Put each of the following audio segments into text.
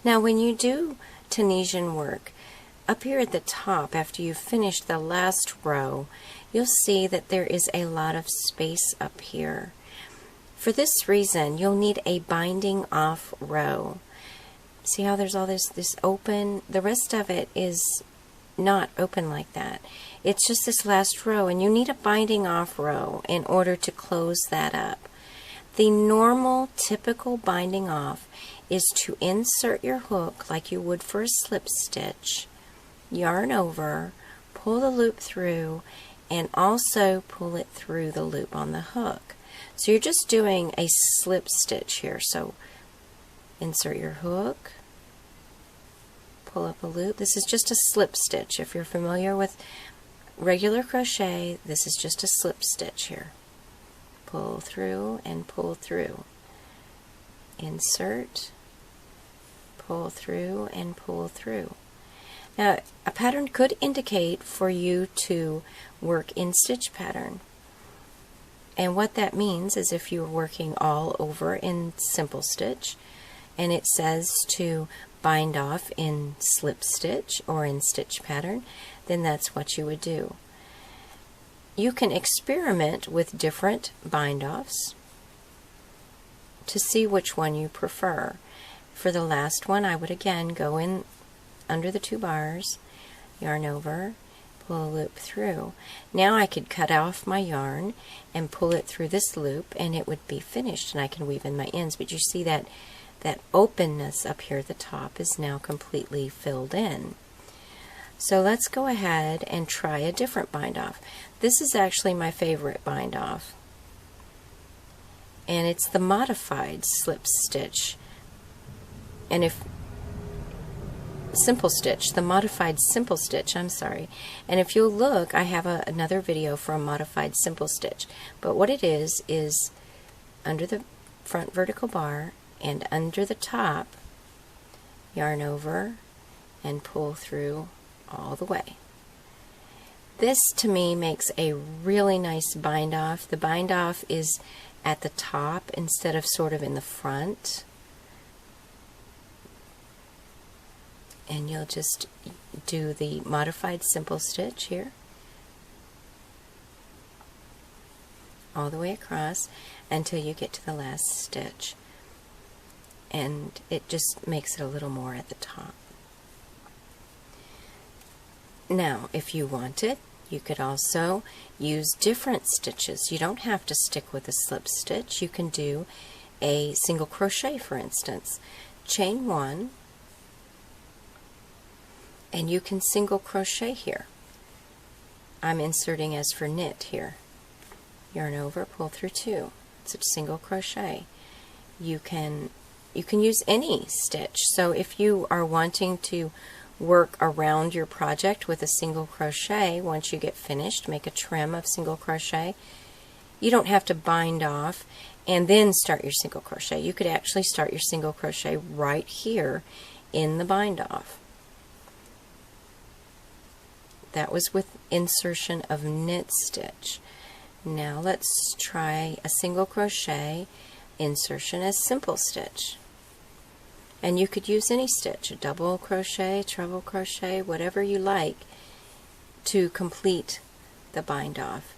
Now when you do Tunisian work, up here at the top, after you've finished the last row, you'll see that there is a lot of space up here. For this reason, you'll need a binding off row. See how there's all this open? The rest of it is not open like that. It's just this last row, and you need a binding off row in order to close that up. The normal, typical binding off is to insert your hook like you would for a slip stitch, yarn over, pull the loop through, and also pull it through the loop on the hook. So you're just doing a slip stitch here. So insert your hook, pull up a loop. This is just a slip stitch. If you're familiar with regular crochet, this is just a slip stitch here. Pull through and pull through. Insert, pull through and pull through. Now, a pattern could indicate for you to work in stitch pattern. And what that means is if you're working all over in simple stitch and it says to bind off in slip stitch or in stitch pattern, then that's what you would do. You can experiment with different bind offs to see which one you prefer. For the last one, I would again go in under the 2 bars, yarn over, pull a loop through. Now I could cut off my yarn and pull it through this loop and it would be finished, and I can weave in my ends. But you see that openness up here at the top is now completely filled in. So let's go ahead and try a different bind off. This is actually my favorite bind off, and it's the modified slip stitch. And if simple stitch, the modified simple stitch, I'm sorry. And if you'll look, I have another video for a modified simple stitch. But what it is under the front vertical bar and under the top, yarn over and pull through all the way. This to me makes a really nice bind off. The bind off is at the top instead of sort of in the front. And you'll just do the modified simple stitch here all the way across until you get to the last stitch, and it just makes it a little more at the top. Now if you wanted, you could also use different stitches. You don't have to stick with a slip stitch. You can do a single crochet, for instance. Chain 1, and you can single crochet here. I'm inserting as for knit here. Yarn over, pull through 2. It's a single crochet. You can use any stitch. So if you are wanting to work around your project with a single crochet, once you get finished, make a trim of single crochet. You don't have to bind off and then start your single crochet. You could actually start your single crochet right here in the bind off. That was with insertion of knit stitch. Now let's try a single crochet insertion as simple stitch. And you could use any stitch, a double crochet, treble crochet, whatever you like to complete the bind off.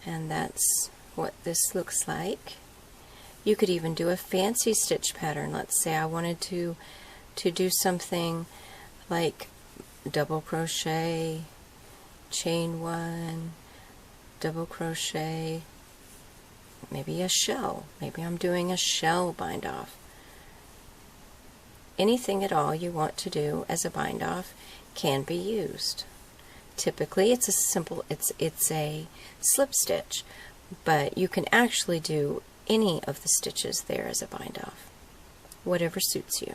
And that's what this looks like. You could even do a fancy stitch pattern. Let's say I wanted to do something like double crochet, chain 1, double crochet, maybe a shell. Maybe I'm doing a shell bind off. Anything at all you want to do as a bind off can be used. Typically it's a slip stitch, but you can actually do any of the stitches there as a bind off, whatever suits you.